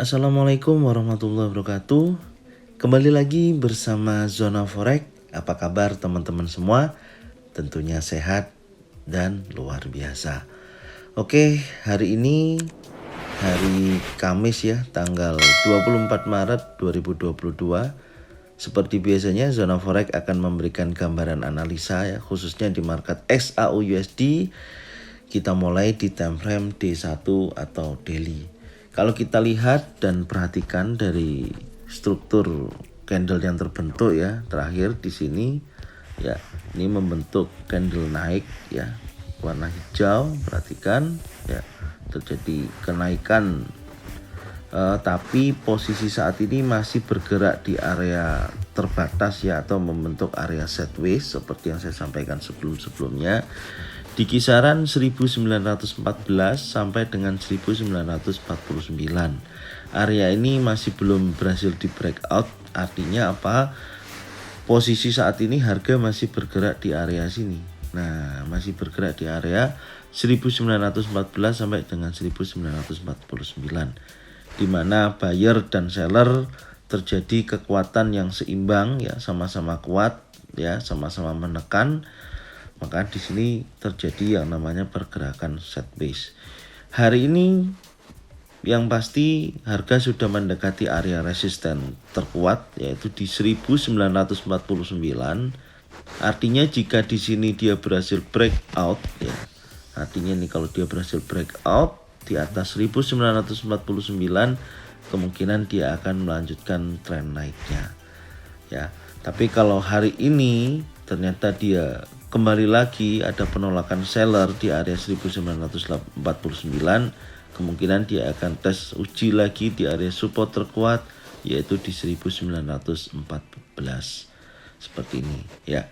Assalamualaikum warahmatullahi wabarakatuh. Kembali lagi bersama Zona Forex. Apa kabar teman-teman semua? Tentunya sehat dan luar biasa. Oke, hari ini hari Kamis ya, tanggal 24 Maret 2022. Seperti biasanya Zona Forex akan memberikan gambaran analisa ya, khususnya di market XAUUSD. Kita mulai di time frame D1 atau daily. Kalau kita lihat dan perhatikan dari struktur candle yang terbentuk ya, terakhir di sini ya, ini membentuk candle naik ya, warna hijau, perhatikan ya, terjadi kenaikan tapi posisi saat ini masih bergerak di area terbatas ya, atau membentuk area sideways seperti yang saya sampaikan sebelumnya di kisaran 1914 sampai dengan 1949. Area ini masih belum berhasil di breakout. Artinya apa? Posisi saat ini harga masih bergerak di area sini. Nah, masih bergerak di area 1914 sampai dengan 1949. Di mana buyer dan seller terjadi kekuatan yang seimbang ya, sama-sama kuat ya, sama-sama menekan. Maka di sini terjadi yang namanya pergerakan sideways. Hari ini yang pasti harga sudah mendekati area resisten terkuat, yaitu di 1949. Artinya jika di sini dia berhasil breakout ya. Artinya nih, kalau dia berhasil breakout di atas 1949, kemungkinan dia akan melanjutkan tren naiknya. Ya, tapi kalau hari ini ternyata dia kembali lagi ada penolakan seller di area 1949, kemungkinan dia akan tes uji lagi di area support terkuat, yaitu di 1914. Seperti ini ya.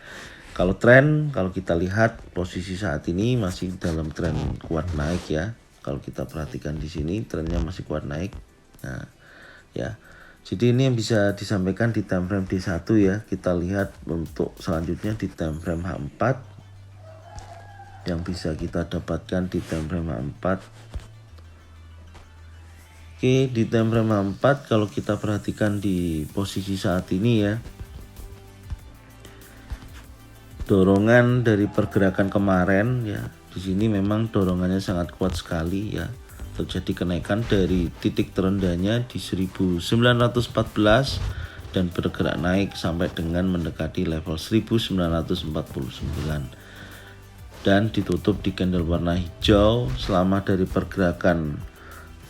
Kalau tren, kalau kita lihat posisi saat ini masih dalam tren kuat naik ya. Kalau kita perhatikan di sini trennya masih kuat naik. Nah, ya. Jadi ini yang bisa disampaikan di time frame D1 ya. Kita lihat untuk selanjutnya di time frame H4. Yang bisa kita dapatkan di time frame H4. Oke, di time frame H4 kalau kita perhatikan di posisi saat ini ya. Dorongan dari pergerakan kemarin ya. Di sini memang dorongannya sangat kuat sekali ya. Terjadi kenaikan dari titik terendahnya di 1914 dan bergerak naik sampai dengan mendekati level 1949 dan ditutup di candle warna hijau. Selama dari pergerakan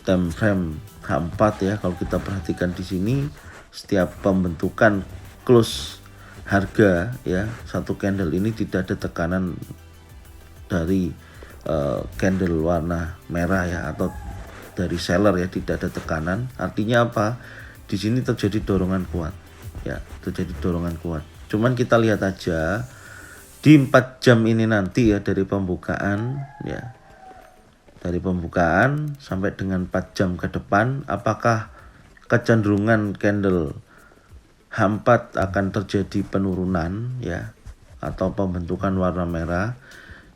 time frame H4 ya, kalau kita perhatikan di sini setiap pembentukan close harga ya, satu candle ini tidak ada tekanan dari candle warna merah ya, atau dari seller ya, tidak ada tekanan. Artinya apa? Di sini terjadi dorongan kuat ya, terjadi dorongan kuat. Cuman kita lihat aja di 4 jam ini nanti ya, dari pembukaan ya, dari pembukaan sampai dengan 4 jam ke depan, apakah kecenderungan candle H4 akan terjadi penurunan ya, atau pembentukan warna merah.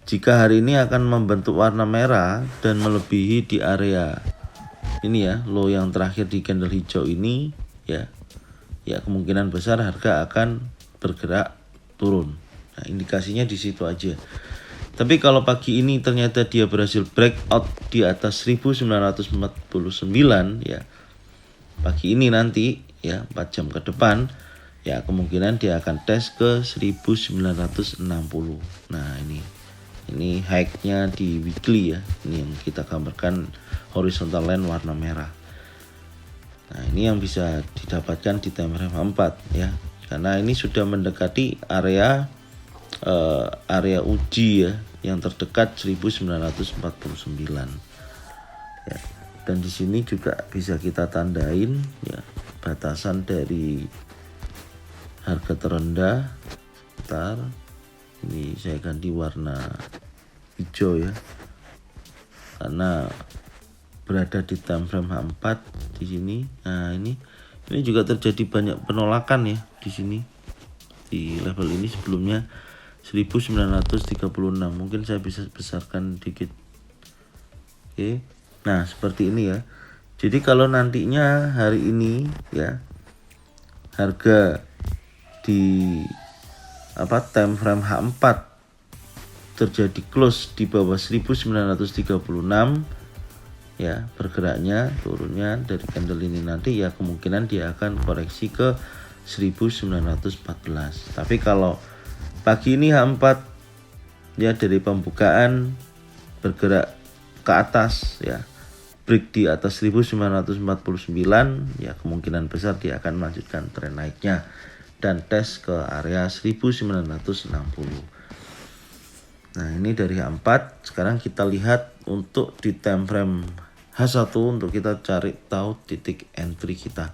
Jika hari ini akan membentuk warna merah dan melebihi di area ini ya, low yang terakhir di candle hijau ini ya, ya kemungkinan besar harga akan bergerak turun. Nah, indikasinya di situ aja. Tapi kalau pagi ini ternyata dia berhasil breakout di atas 1949 ya, pagi ini nanti ya, 4 jam ke depan ya, kemungkinan dia akan tes ke 1960. Nah, ini high-nya di weekly ya. Ini yang kita gambarkan horizontal line warna merah. Nah, ini yang bisa didapatkan di time frame 4 ya. Karena ini sudah mendekati area uji ya, yang terdekat 1949. Ya. Dan di sini juga bisa kita tandain ya, batasan dari harga terendah. Bentar. Ini saya ganti warna hijau ya, karena berada di time frame H4 di sini. Nah, ini juga terjadi banyak penolakan ya di sini. Di level ini sebelumnya 1936. Mungkin saya bisa besarkan dikit. Oke. Nah, seperti ini ya. Jadi kalau nantinya hari ini ya harga di time frame H4 terjadi close di bawah 1936 ya, bergeraknya turunnya dari candle ini nanti ya kemungkinan dia akan koreksi ke 1914. Tapi kalau pagi ini H4 ya dari pembukaan bergerak ke atas ya, break di atas 1949 ya, kemungkinan besar dia akan melanjutkan tren naiknya dan tes ke area 1960. Nah, ini dari H4. Sekarang kita lihat untuk di time frame H1 untuk kita cari tahu titik entry kita.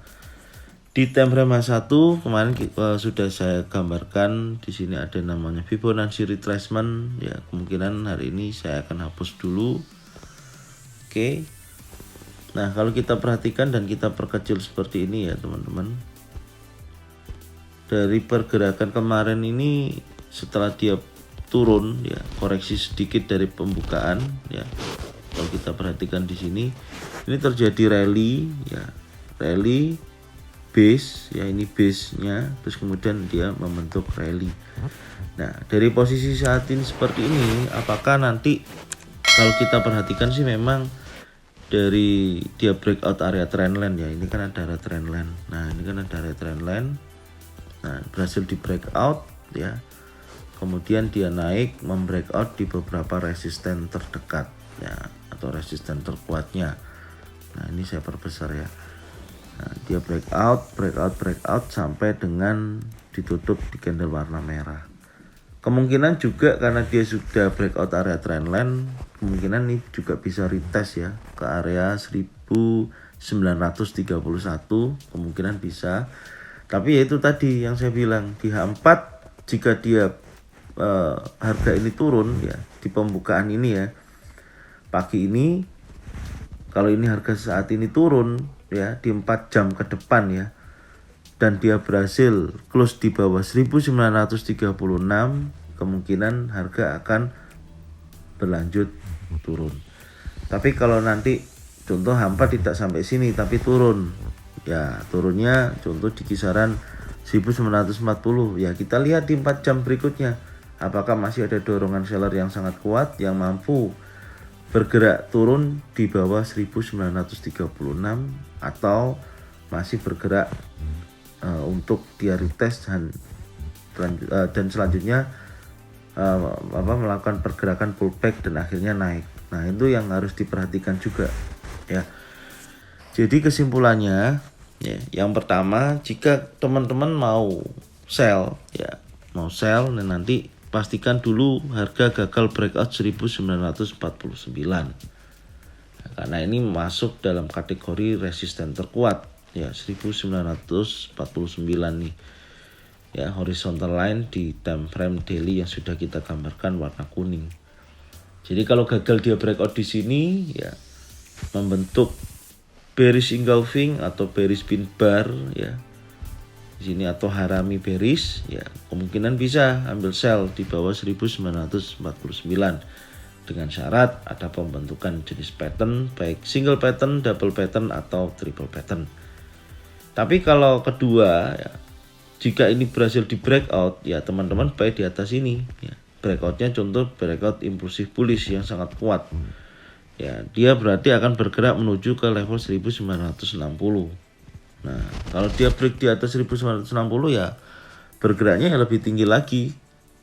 Di time frame H1 kemarin sudah saya gambarkan, di sini ada namanya Fibonacci retracement ya, kemungkinan hari ini saya akan hapus dulu. Oke. Nah, kalau kita perhatikan dan kita perkecil seperti ini ya teman-teman, dari pergerakan kemarin ini setelah dia turun ya, koreksi sedikit dari pembukaan ya, kalau kita perhatikan di sini ini terjadi rally ya, rally base ya, ini base nya, terus kemudian dia membentuk rally. Nah, dari posisi saat ini seperti ini, apakah nanti kalau kita perhatikan sih memang dari dia breakout area trendline ya, ini kan ada area trendline. Nah, ini kan ada area trendline. Nah, berhasil di breakout ya. Kemudian dia naik membreakout di beberapa resisten terdekat ya, atau resisten terkuatnya. Nah, ini saya perbesar ya. Nah, dia breakout sampai dengan ditutup di candle warna merah. Kemungkinan juga karena dia sudah breakout area trendline, kemungkinan ini juga bisa retest ya ke area 1931, kemungkinan bisa. Tapi ya itu tadi yang saya bilang, di H4 jika dia harga ini turun ya di pembukaan ini ya, pagi ini kalau ini harga saat ini turun ya di 4 jam ke depan ya, dan dia berhasil close di bawah 1936, kemungkinan harga akan berlanjut turun. Tapi kalau nanti contoh H4 tidak sampai sini tapi turun ya, turunnya contoh di kisaran 1940 ya, kita lihat di 4 jam berikutnya apakah masih ada dorongan seller yang sangat kuat yang mampu bergerak turun di bawah 1936 atau masih bergerak untuk dia retest dan selanjutnya melakukan pergerakan pullback dan akhirnya naik. Nah, itu yang harus diperhatikan juga ya. Jadi kesimpulannya ya, yang pertama, jika teman-teman mau sell ya, dan nanti pastikan dulu harga gagal breakout 1949 ya, karena ini masuk dalam kategori resisten terkuat ya, 1949 nih ya, horizontal line di time frame daily yang sudah kita gambarkan warna kuning. Jadi kalau gagal dia breakout di sini ya, membentuk bearish engulfing atau bearish pin bar ya di sini, atau harami bearish ya, kemungkinan bisa ambil sell di bawah 1949 dengan syarat ada pembentukan jenis pattern, baik single pattern, double pattern atau triple pattern. Tapi kalau kedua ya, jika ini berhasil di breakout ya teman-teman baik di atas ini ya, breakoutnya contoh breakout impulsif bullish yang sangat kuat ya, dia berarti akan bergerak menuju ke level 1960. Nah, kalau dia break di atas 1960 ya bergeraknya lebih tinggi lagi.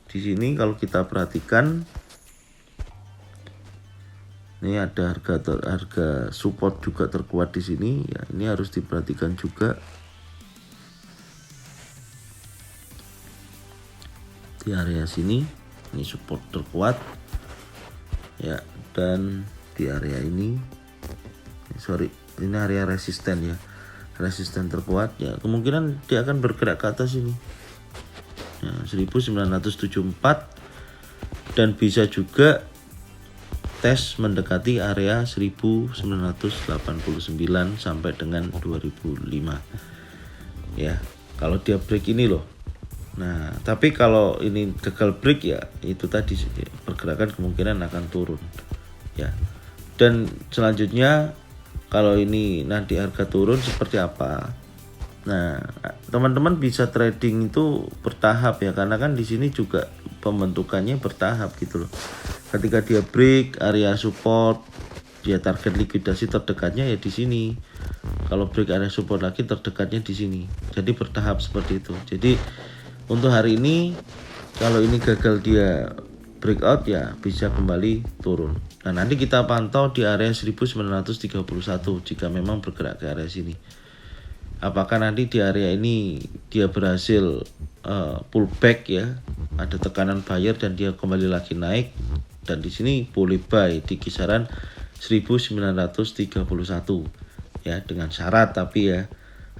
Di sini kalau kita perhatikan ini ada harga support juga terkuat di sini ya, ini harus diperhatikan juga. Di area sini ini support terkuat ya, dan di area ini ini area resisten ya, resisten terkuat ya, kemungkinan dia akan bergerak ke atas ini ya, 1974, dan bisa juga tes mendekati area 1989 sampai dengan 2005 ya, kalau dia break ini loh. Nah, tapi kalau ini gagal break ya itu tadi pergerakan kemungkinan akan turun ya. Dan selanjutnya kalau ini nanti harga turun seperti apa. Nah, teman-teman bisa trading itu bertahap ya, karena kan di sini juga pembentukannya bertahap gitu loh. Ketika dia break area support, dia target likuidasi terdekatnya ya di sini. Kalau break area support lagi terdekatnya di sini. Jadi bertahap seperti itu. Jadi untuk hari ini kalau ini gagal dia breakout ya bisa kembali turun. Nah, nanti kita pantau di area 1931 jika memang bergerak ke area sini. Apakah nanti di area ini dia berhasil pullback ya, ada tekanan buyer dan dia kembali lagi naik, dan di sini boleh buy di kisaran 1931 ya, dengan syarat tapi ya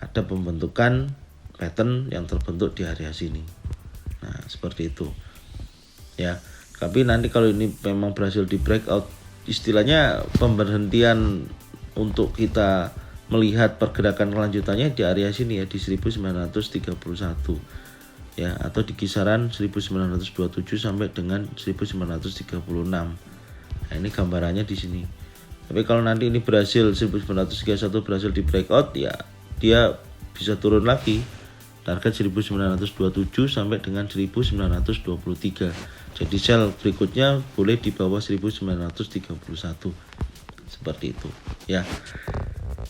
ada pembentukan pattern yang terbentuk di area sini. Nah, seperti itu ya. Tapi nanti kalau ini memang berhasil di breakout, istilahnya pemberhentian untuk kita melihat pergerakan kelanjutannya di area sini ya, di 1931 ya, atau di kisaran 1927 sampai dengan 1936. Nah, ini gambarannya di sini. Tapi kalau nanti ini berhasil 1931 berhasil di breakout ya, dia bisa turun lagi target 1927 sampai dengan 1923. Jadi sell berikutnya boleh di bawah 1931. Seperti itu ya.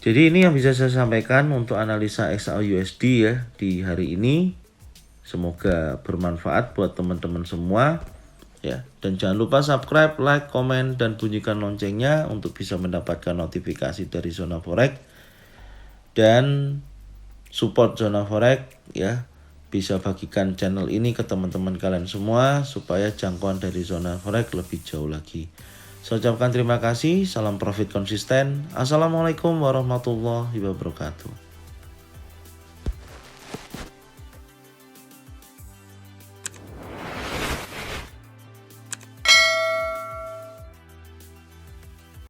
Jadi ini yang bisa saya sampaikan untuk analisa XAUUSD ya di hari ini. Semoga bermanfaat buat teman-teman semua ya. Dan jangan lupa subscribe, like, komen, dan bunyikan loncengnya untuk bisa mendapatkan notifikasi dari Zona Forex. Dan support Zona Forex ya. Bisa bagikan channel ini ke teman-teman kalian semua supaya jangkauan dari Zona Forex lebih jauh lagi. Saya ucapkan terima kasih. Salam profit konsisten. Assalamualaikum warahmatullahi wabarakatuh.